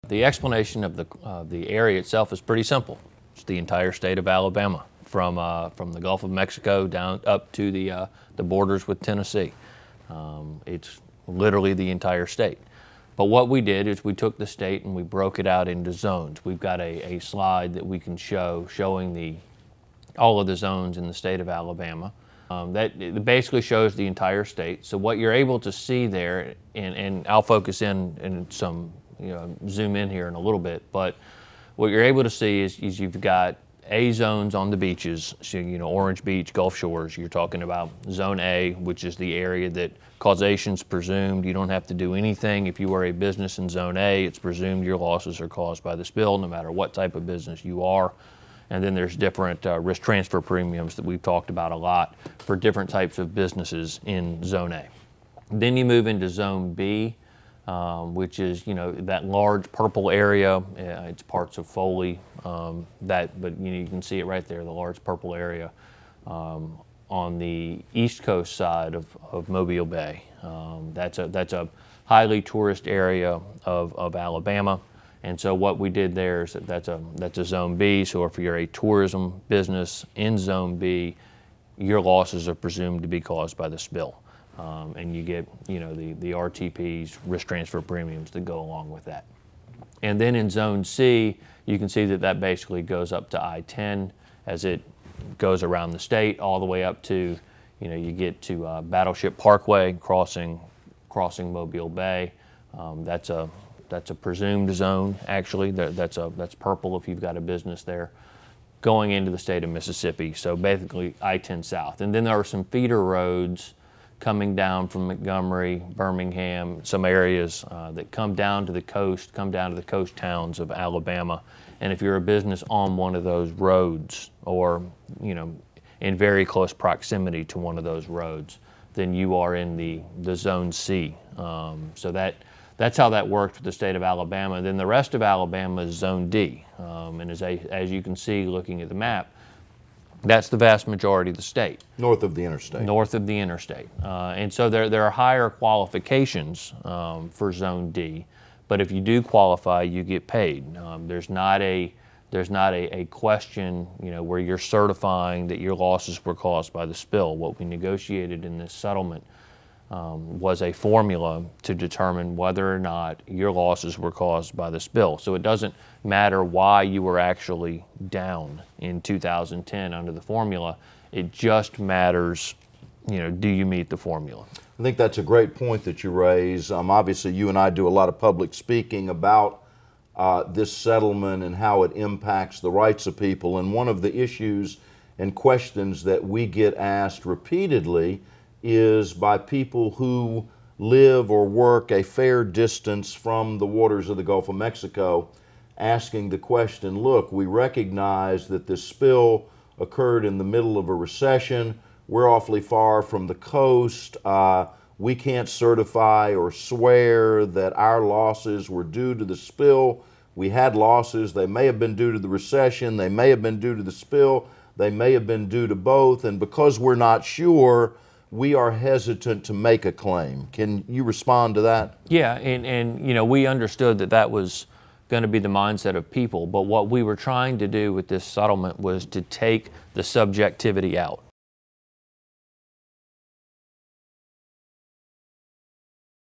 The explanation of the area itself is pretty simple. It's the entire state of Alabama, from the Gulf of Mexico down up to the borders with Tennessee. It's literally the entire state. But what we did is we took the state and we broke it out into zones. We've got a slide that we can show showing all of the zones in the state of Alabama. That it basically shows the entire state. So what you're able to see there, and I'll focus in some, zoom in here in a little bit, but what you're able to see is you've got A zones on the beaches, so Orange Beach, Gulf Shores. You're talking about Zone A, which is the area that causation's presumed. You don't have to do anything. If you are a business in Zone A, it's presumed your losses are caused by the spill, no matter what type of business you are. And then there's different risk transfer premiums that we've talked about a lot for different types of businesses in Zone A. Then you move into Zone B, which is that large purple area. It's parts of Foley, but you can see it right there, the large purple area on the east coast side of Mobile Bay. That's a highly tourist area of Alabama. And so what we did there is that's a Zone B. So if you're a tourism business in Zone B, your losses are presumed to be caused by the spill. And you get the RTPs, risk transfer premiums, that go along with that. And then in Zone C, you can see that basically goes up to I-10 as it goes around the state all the way up to, you get to Battleship Parkway, crossing Mobile Bay. That's a presumed zone, actually. That's purple if you've got a business there, going into the state of Mississippi. So basically I-10 south. And then there are some feeder roads coming down from Montgomery, Birmingham, some areas that come down to the coast towns of Alabama. And if you're a business on one of those roads, or in very close proximity to one of those roads, then you are in the Zone C. So that's how that works with the state of Alabama. Then the rest of Alabama is Zone D. And as you can see looking at the map, that's the vast majority of the state. North of the interstate. North of the interstate. And so there are higher qualifications for Zone D. But if you do qualify, you get paid. There's not a question where you're certifying that your losses were caused by the spill. What we negotiated in this settlement was a formula to determine whether or not your losses were caused by the spill. So it doesn't matter why you were actually down in 2010 under the formula. It just matters, do you meet the formula? I think that's a great point that you raise. Obviously, you and I do a lot of public speaking about this settlement and how it impacts the rights of people. And one of the issues and questions that we get asked repeatedly is by people who live or work a fair distance from the waters of the Gulf of Mexico, asking the question, look, we recognize that this spill occurred in the middle of a recession. We're awfully far from the coast. We can't certify or swear that our losses were due to the spill. We had losses. They may have been due to the recession. They may have been due to the spill. They may have been due to both. And because we're not sure, we are hesitant to make a claim. Can you respond to that? Yeah, and we understood that was going to be the mindset of people, but what we were trying to do with this settlement was to take the subjectivity out.